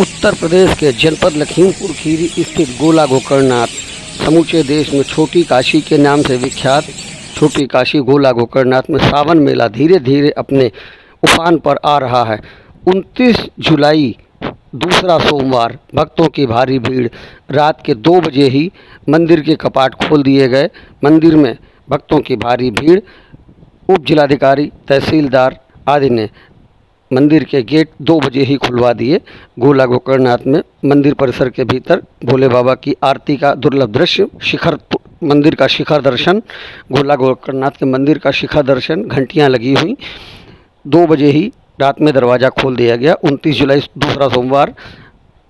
उत्तर प्रदेश के जनपद लखीमपुर खीरी स्थित गोला गोकर्णनाथ समूचे देश में छोटी काशी के नाम से विख्यात छोटी काशी गोला गोकर्णनाथ में सावन मेला धीरे धीरे अपने उफान पर आ रहा है। 29 जुलाई दूसरा सोमवार भक्तों की भारी भीड़। रात के 2 बजे ही मंदिर के कपाट खोल दिए गए। मंदिर में भक्तों की भारी भीड़। उप जिलाधिकारी, तहसीलदार आदि ने मंदिर के गेट 2 बजे ही खुलवा दिए। गोला गोकर्णनाथ में मंदिर परिसर के भीतर भोले बाबा की आरती का दुर्लभ दृश्य, मंदिर का शिखर दर्शन, गोला गोकर्णनाथ के मंदिर का शिखर दर्शन, घंटियां लगी हुई। 2 बजे ही रात में दरवाज़ा खोल दिया गया। 29 जुलाई दूसरा सोमवार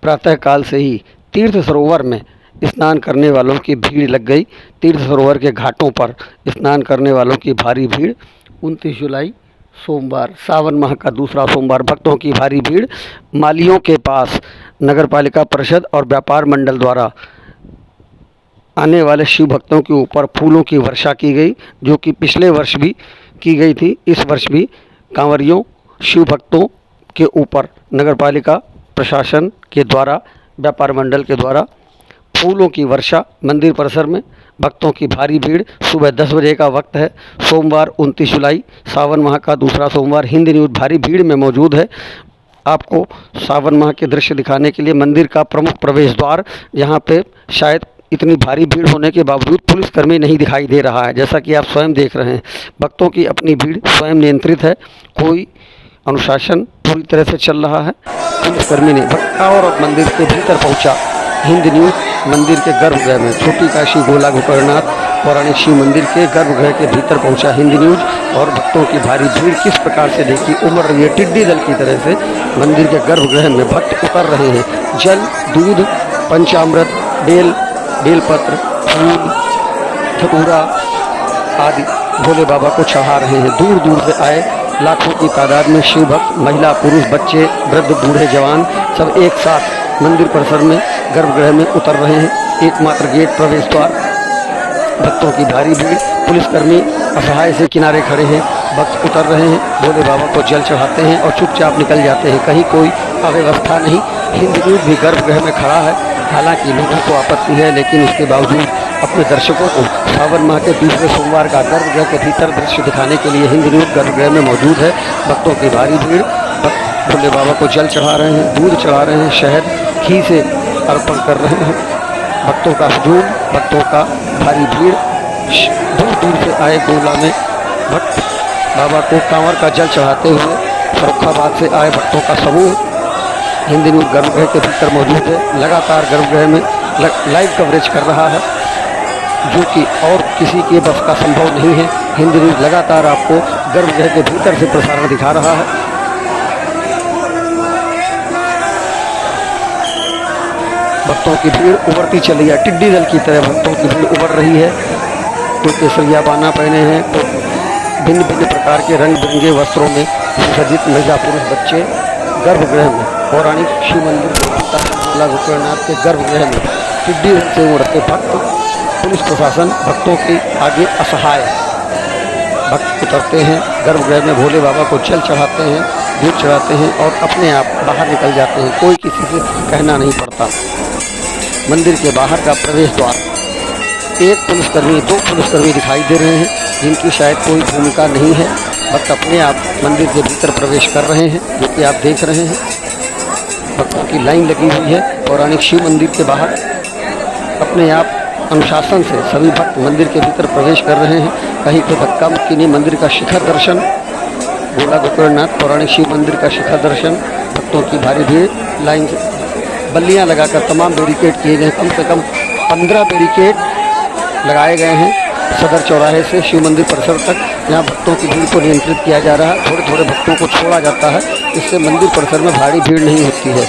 प्रातःकाल से ही तीर्थ सरोवर में स्नान करने वालों की भीड़ लग गई। तीर्थ सरोवर के घाटों पर स्नान करने वालों की भारी भीड़। 29 जुलाई सोमवार सावन माह का दूसरा सोमवार भक्तों की भारी भीड़। मालियों के पास नगर पालिका परिषद और व्यापार मंडल द्वारा आने वाले शिव भक्तों के ऊपर फूलों की वर्षा की गई, जो कि पिछले वर्ष भी की गई थी। इस वर्ष भी कांवरियों शिव भक्तों के ऊपर नगर पालिका प्रशासन के द्वारा, व्यापार मंडल के द्वारा फूलों की वर्षा। मंदिर परिसर में भक्तों की भारी भीड़। सुबह 10 बजे का वक्त है। सोमवार 29 जुलाई सावन माह का दूसरा सोमवार। हिंदी न्यूज़ भारी भीड़ में मौजूद है। आपको सावन माह के दृश्य दिखाने के लिए मंदिर का प्रमुख प्रवेश द्वार, यहाँ पे शायद इतनी भारी भीड़ होने के बावजूद पुलिसकर्मी नहीं दिखाई दे रहा है। जैसा कि आप स्वयं देख रहे हैं, भक्तों की अपनी भीड़ स्वयं नियंत्रित है। कोई अनुशासन पूरी तरह से चल रहा है। पुलिसकर्मी ने भक्ता और मंदिर के भीतर पहुंचा। हिंद न्यूज़ मंदिर के गर्भगृह में छोटी काशी गोला गोकर्णनाथ पौराणिक शिव मंदिर के गर्भगृह के भीतर पहुंचा हिंद न्यूज़। और भक्तों की भारी भीड़ किस प्रकार से देखी उमड़ रही है। टिड्डी दल की तरह से मंदिर के गर्भगृह में भक्त उतर रहे हैं। जल, दूध, पंचामृत, बेलपत्र, फूल, धतूरा आदि भोले बाबा को चढ़ा रहे हैं। दूर दूर से आए लाखों की तादाद में शिव भक्त, महिला, पुरुष, बच्चे, वृद्ध, बूढ़े, जवान सब एक साथ मंदिर परिसर में गर्भगृह में उतर रहे हैं। एकमात्र गेट प्रवेश द्वार, भक्तों की भारी भीड़। पुलिसकर्मी असहाय से किनारे खड़े हैं। भक्त उतर रहे हैं, भोले बाबा को जल चढ़ाते हैं और चुपचाप निकल जाते हैं। कहीं कोई अव्यवस्था नहीं। हिंद न्यूज़ भी गर्भगृह में खड़ा है। हालांकि लोगों को आपत्ति है, लेकिन उसके बावजूद अपने दर्शकों को सावन माह के दूसरे सोमवार का गर्भगृह के भीतर दृश्य दिखाने के लिए हिंद न्यूज़ गर्भगृह में मौजूद है। भक्तों की भारी भीड़। भोले बाबा को जल चढ़ा रहे हैं, दूध चढ़ा रहे हैं, शहद घी से अर्पण कर रहे हैं। भक्तों का हजूम, भक्तों का भारी भीड़। दूर दूर से आए गोला में भक्त बाबा को कांवर का जल चढ़ाते हुए फर्रुखाबाद से आए भक्तों का समूह हिंद न्यूज़ गर्भगृह के भीतर मौजूद है। लगातार गर्भगृह में लाइव कवरेज कर रहा है, जो कि और किसी के बस का संभव नहीं है। हिंद न्यूज़ लगातार आपको गर्भगृह के भीतर से प्रसारण दिखा रहा है। भक्तों की भीड़ उभरती चली है। टिड्डी दल की तरह भक्तों की भीड़ उभर रही है। कोई केसरिया बाना पहने हैं, तो भिन्न भिन्न प्रकार के रंग बिरंगे वस्त्रों में सज्जित महिला, पुरुष, बच्चे गर्भगृह में पौराणिक शिव मंदिर गोला गोकर्णनाथ के गर्भगृह में टिड्डी दल से उमड़ते भक्त। पुलिस प्रशासन भक्तों के आगे असहाय। भक्त उतरते हैं गर्भगृह में, भोले बाबा को जल चढ़ाते हैं, दूध चढ़ाते हैं और अपने आप बाहर निकल जाते हैं। कोई किसी से कहना नहीं पड़ता। मंदिर के बाहर का प्रवेश द्वार, एक पुलिसकर्मी, 2 पुलिसकर्मी दिखाई दे रहे हैं, जिनकी शायद कोई भूमिका नहीं है। भक्त अपने आप मंदिर के भीतर प्रवेश कर रहे हैं, जो कि आप देख रहे हैं। भक्तों की लाइन लगी हुई है पौराणिक शिव मंदिर के बाहर। अपने आप अनुशासन से सभी भक्त मंदिर के भीतर प्रवेश कर रहे हैं। कहीं पे धक्का मुक्की नहीं। मंदिर का शिखर दर्शन, गोला गोकर्णनाथ पौराणिक शिव मंदिर का शिखर दर्शन। भक्तों की भारी भीड़। लाइन से बल्लियाँ लगाकर तमाम बैरिकेड किए गए। कम से कम 15 बैरिकेड लगाए गए हैं सदर चौराहे से शिव मंदिर परिसर तक। यहाँ भक्तों की भीड़ को नियंत्रित किया जा रहा है। थोड़े थोड़े भक्तों को छोड़ा जाता है, इससे मंदिर परिसर में भारी भीड़ नहीं होती है।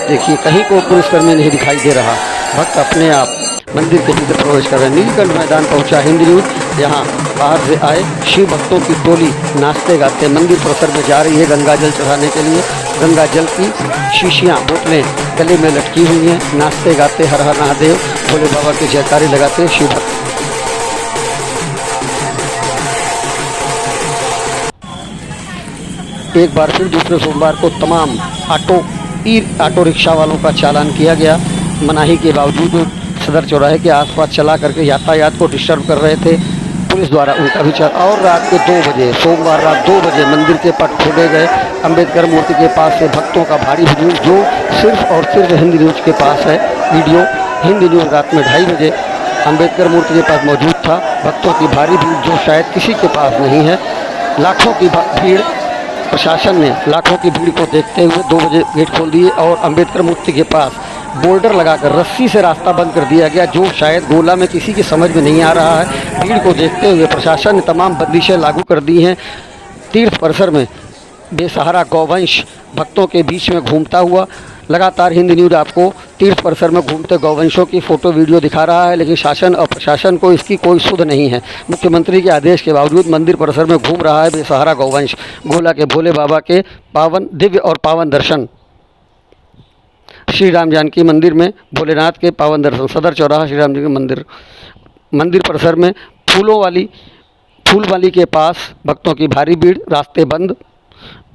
देखिए, कहीं को पुलिसकर्मी नहीं दिखाई दे रहा। भक्त अपने आप मंदिर के भीतर प्रवेश कर रहे हैं। नीलकंठ मैदान पहुंचा हिंद न्यूज़। यहाँ बाहर से आए शिव भक्तों की टोली नाचते गाते मंदिर परिसर में जा रही है गंगा जल चढ़ाने के लिए। गंगा जल की शीशियाँ, बोतलें गले में लटकी हुई हैं। नाचते गाते हर हर महादेव भोले बाबा के जयकारे लगाते शिव भक्त एक बार फिर दूसरे सोमवार को तमाम ऑटो रिक्शा वालों का चालान किया गया। मनाही के बावजूद सदर चौराहे के आसपास चला करके यातायात को डिस्टर्ब कर रहे थे। पुलिस द्वारा उनका भी और रात के 2 बजे सोमवार रात 2 बजे मंदिर के पट खोले गए। अंबेडकर मूर्ति के पास से भक्तों का भारी हुजूम, जो सिर्फ और सिर्फ हिंदी न्यूज़ के पास है। वीडियो हिंदी न्यूज़ रात में 2:30 बजे अंबेडकर मूर्ति के पास मौजूद था। भक्तों की भारी भीड़ जो शायद किसी के पास नहीं है। लाखों की भीड़, प्रशासन ने लाखों की भीड़ को देखते हुए 2 बजे गेट खोल दिए और अंबेडकर मूर्ति के पास बोल्डर लगाकर रस्सी से रास्ता बंद कर दिया गया, जो शायद गोला में किसी की समझ में नहीं आ रहा है। भीड़ को देखते हुए प्रशासन ने तमाम बंदिशें लागू कर दी हैं। तीर्थ परिसर में बेसहारा गौवंश भक्तों के बीच में घूमता हुआ, लगातार हिंदी न्यूज़ आपको तीर्थ परिसर में घूमते गौवंशों की फ़ोटो वीडियो दिखा रहा है, लेकिन शासन और प्रशासन को इसकी कोई सुध नहीं है। मुख्यमंत्री के आदेश के बावजूद मंदिर परिसर में घूम रहा है बेसहारा गौवंश। गोला के भोले बाबा के पावन दिव्य और पावन दर्शन। श्री राम जानकी मंदिर में भोलेनाथ के पावन दर्शन। सदर चौराहा श्री राम जी के मंदिर परिसर में फूलवाली के पास भक्तों की भारी भीड़, रास्ते बंद।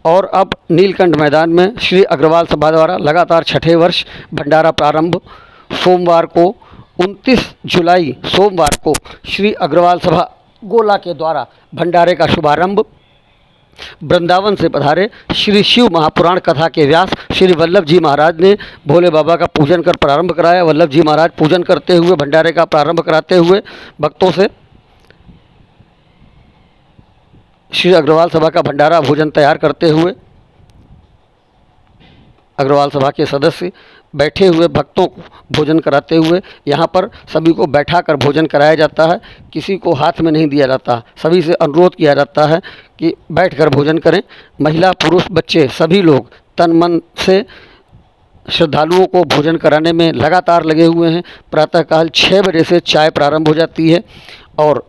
और अब नीलकंठ मैदान में श्री अग्रवाल सभा द्वारा लगातार 6ठे वर्ष भंडारा प्रारंभ। सोमवार को 29 जुलाई सोमवार को श्री अग्रवाल सभा गोला के द्वारा भंडारे का शुभारंभ। वृंदावन से पधारे श्री शिव महापुराण कथा के व्यास श्री वल्लभ जी महाराज ने भोले बाबा का पूजन कर प्रारंभ कराया। वल्लभ जी महाराज पूजन करते हुए भंडारे का प्रारंभ कराते हुए भक्तों से श्री अग्रवाल सभा का भंडारा भोजन तैयार करते हुए अग्रवाल सभा के सदस्य बैठे हुए भक्तों को भोजन कराते हुए, यहाँ पर सभी को बैठा कर भोजन कराया जाता है, किसी को हाथ में नहीं दिया जाता। सभी से अनुरोध किया जाता है कि बैठकर भोजन करें। महिला, पुरुष, बच्चे सभी लोग तन मन से श्रद्धालुओं को भोजन कराने में लगातार लगे हुए हैं। प्रातःकाल 6 बजे से चाय प्रारंभ हो जाती है और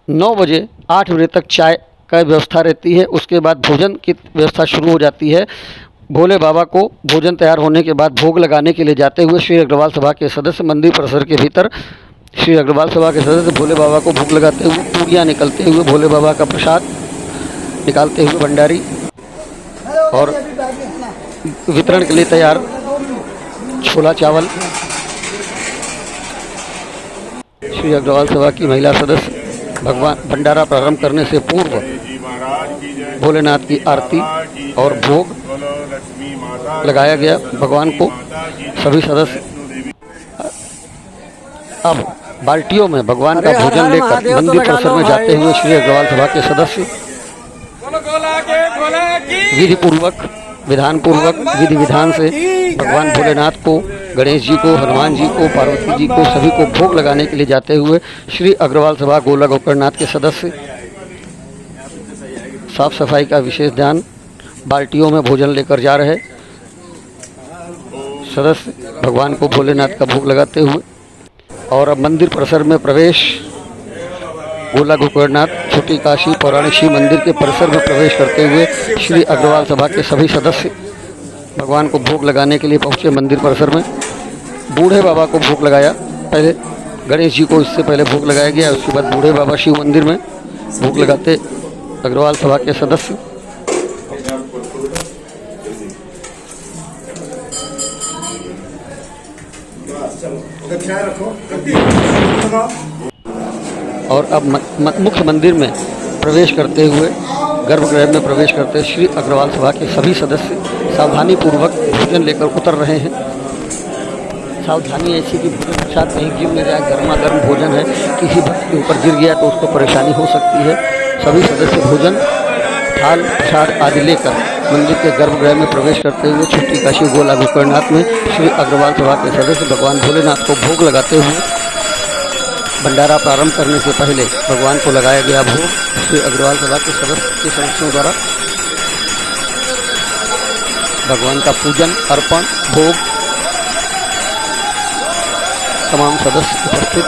9 बजे 8 बजे तक चाय का व्यवस्था रहती है। उसके बाद भोजन की व्यवस्था शुरू हो जाती है। भोले बाबा को भोजन तैयार होने के बाद भोग लगाने के लिए जाते हुए श्री अग्रवाल सभा के सदस्य मंदिर परिसर के भीतर श्री अग्रवाल सभा के सदस्य भोले बाबा को भोग लगाते हुए, पूरियाँ निकलते हुए, भोले बाबा का प्रसाद निकालते हुए भंडारी और वितरण के लिए तैयार छोला चावल। श्री अग्रवाल सभा की महिला सदस्य भगवान भंडारा प्रारंभ करने से पूर्व भोलेनाथ की आरती और भोग लगाया गया भगवान को। सभी सदस्य अब बाल्टियों में भगवान का भोजन लेकर मंदिर परिसर में जाते हुए श्री अग्रवाल सभा के सदस्य विधि पूर्वक, विधान पूर्वक, विधि विधान से भगवान भोलेनाथ को, गणेश जी को, हनुमान जी को, पार्वती जी को, सभी को भोग लगाने के लिए जाते हुए श्री अग्रवाल सभा गोला गोकर्णनाथ के सदस्य साफ सफाई का विशेष ध्यान, बाल्टियों में भोजन लेकर जा रहे सदस्य भगवान को भोलेनाथ का भोग लगाते हुए। और अब मंदिर परिसर में प्रवेश। गोला गोकर्णनाथ छोटी काशी पौराणिक शिव मंदिर के परिसर में प्रवेश करते हुए श्री अग्रवाल सभा के सभी सदस्य भगवान को भोग लगाने के लिए पहुंचे मंदिर परिसर में। बूढ़े बाबा को भोग लगाया, पहले गणेश जी को इससे पहले भोग लगाया गया, उसके बाद बूढ़े बाबा शिव मंदिर में भोग लगाते अग्रवाल सभा के सदस्य। और अब मुख्य मंदिर में प्रवेश करते हुए, गर्भगृह में प्रवेश करते श्री अग्रवाल सभा के सभी सदस्य सावधानी पूर्वक भोजन लेकर उतर रहे हैं। सावधानी ऐसी कि भोजन प्रसाद कहीं गिर न जाए, गर्मा गर्म भोजन है, किसी भक्त के ऊपर गिर गया तो उसको परेशानी हो सकती है। सभी सदस्य भोजन, थाल, प्रसाद आदि लेकर मंदिर के गर्भगृह में प्रवेश करते हुए छोटी काशी गोला गोकर्णनाथ में श्री अग्रवाल सभा के सदस्य भगवान भोलेनाथ को भोग लगाते हुए भंडारा प्रारंभ करने से पहले भगवान को लगाया गया भोग श्री अग्रवाल सभा के सदस्यों द्वारा भगवान का पूजन, अर्पण, भोग तमाम सदस्य उपस्थित।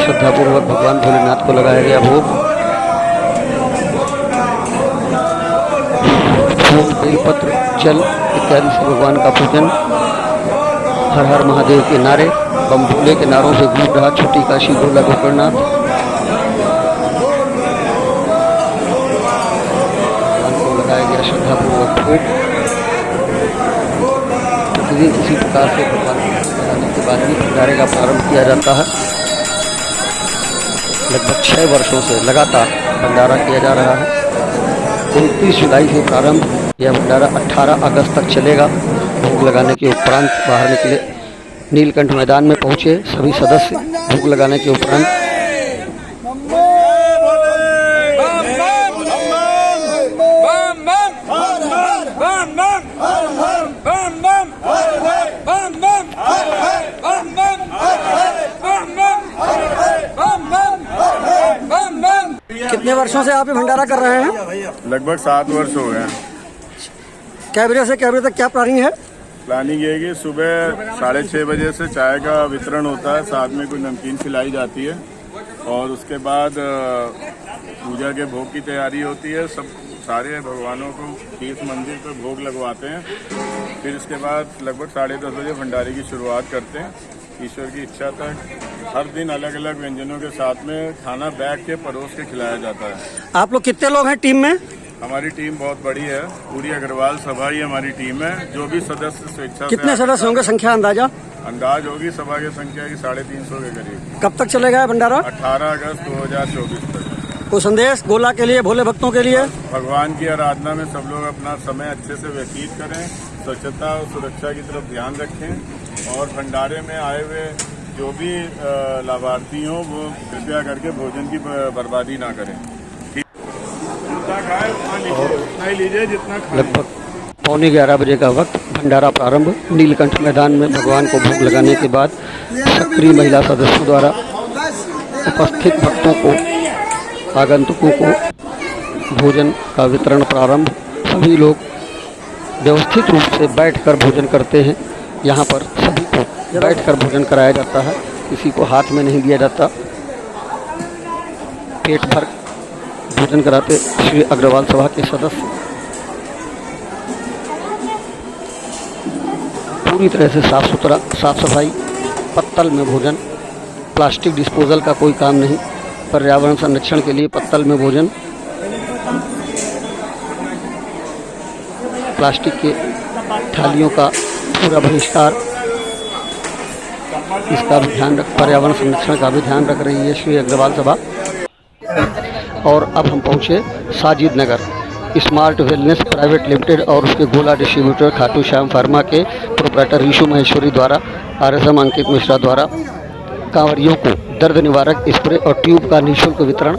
श्रद्धापूर्वक भगवान भोलेनाथ को लगाया गया भोग। फूल, बेलपत्र, जल इत्यादि से भगवान का पूजन। हर हर महादेव के नारे, बम भोले के नारों से गूंज रहा छोटी काशी गोला गोकर्णनाथ। भगवान को लगाया गया श्रद्धापूर्वक भोग। प्रतिदिन इसी प्रकार से भगवान को लगाने के बाद ही भंडारे का प्रारंभ किया जाता है। लगभग 6 वर्षों से लगातार भंडारा किया जा रहा है। 29 जुलाई से प्रारंभ, यह भंडारा 18 अगस्त तक चलेगा। भोग लगाने के उपरांत बाहर निकले, नीलकंठ मैदान में पहुंचे सभी सदस्य। भोग लगाने के उपरांत कितने वर्षों से आप ये भंडारा कर रहे हैं? लगभग 7 वर्ष हो गए हैं। क्या बजे से क्या बजे तक क्या प्लानिंग है? प्लानिंग ये है कि सुबह 6:30 बजे से चाय का वितरण होता है, साथ में कुछ नमकीन खिलाई जाती है और उसके बाद पूजा के भोग की तैयारी होती है। सब सारे भगवानों को तीर्थ मंदिर पर भोग लगवाते हैं। फिर इसके बाद लगभग 10:30 बजे भंडारे की शुरुआत करते हैं। ईश्वर की इच्छा तक हर दिन अलग अलग व्यंजनों के साथ में खाना बैठ के परोस के खिलाया जाता है। आप लोग कितने लोग हैं टीम में? हमारी टीम बहुत बड़ी है, पूरी अग्रवाल सभा ही हमारी टीम है। जो भी सदस्य स्वेच्छा कितने सदस्य होंगे, संख्या अंदाजा? अंदाज होगी सभा की संख्या की 350 के करीब। कब तक चलेगा ये भंडारा? 18 अगस्त 2024 तक। कोई संदेश गोला के लिए, भोले भक्तों के लिए? भगवान की आराधना में सब लोग अपना समय अच्छे से व्यतीत करें, स्वच्छता और सुरक्षा की तरफ ध्यान रखें और भंडारे में आए हुए जो भी लाभार्थी हों वो कृपया करके भोजन की बर्बादी ना करें। जितना खाए उतना ही लीजिए, जितना खाए। लगभग 11:15 बजे का वक्त भंडारा प्रारंभ। नीलकंठ मैदान में भगवान को भोग लगाने के बाद सक्रिय महिला सदस्यों द्वारा उपस्थित भक्तों को, आगंतुकों को भोजन का वितरण प्रारंभ। सभी लोग व्यवस्थित रूप से बैठकर भोजन करते हैं। यहाँ पर सभी को बैठकर भोजन कराया जाता है, किसी को हाथ में नहीं दिया जाता। पेट भर भोजन कराते श्री अग्रवाल सभा के सदस्य। पूरी तरह से साफ सुथरा, साफ सफाई, पत्तल में भोजन, प्लास्टिक डिस्पोजल का कोई काम नहीं। पर्यावरण संरक्षण के लिए पत्तल में भोजन, प्लास्टिक के थालियों का पूरा बहिष्कार, इसका भी ध्यान रख, पर्यावरण संरक्षण का भी ध्यान रख रही है श्री अग्रवाल सभा। और अब हम पहुँचे साजिद नगर स्मार्ट वेलनेस प्राइवेट लिमिटेड और उसके गोला डिस्ट्रीब्यूटर खाटू श्याम फार्मा के प्रोप्राइटर ऋषु महेश्वरी द्वारा, RSM अंकित मिश्रा द्वारा कांवरियों को दर्द निवारक स्प्रे और ट्यूब का निःशुल्क वितरण।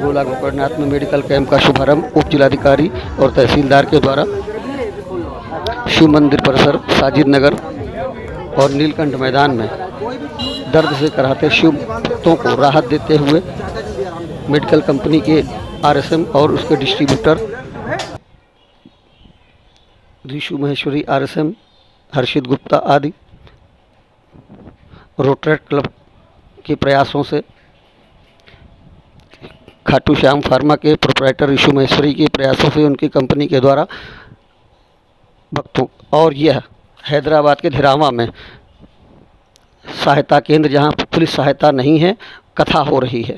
गोला गोकर्णनाथ में मेडिकल कैंप का शुभारंभ उप जिलाधिकारी और तहसीलदार के द्वारा। शिव मंदिर परिसर साजिद नगर और नीलकंठ मैदान में दर्द से कराहते शिव भक्तों को राहत देते हुए मेडिकल कंपनी के RSM और उसके डिस्ट्रीब्यूटर ऋषु महेश्वरी, RSM हर्षित गुप्ता आदि रोटरेट क्लब के प्रयासों से, खाटू श्याम फार्मा के प्रोप्राइटर ऋषु महेश्वरी के प्रयासों से, उनकी कंपनी के द्वारा भक्तों। और यह हैदराबाद के धिरावा में सहायता केंद्र, जहां पुलिस सहायता नहीं है, कथा हो रही है।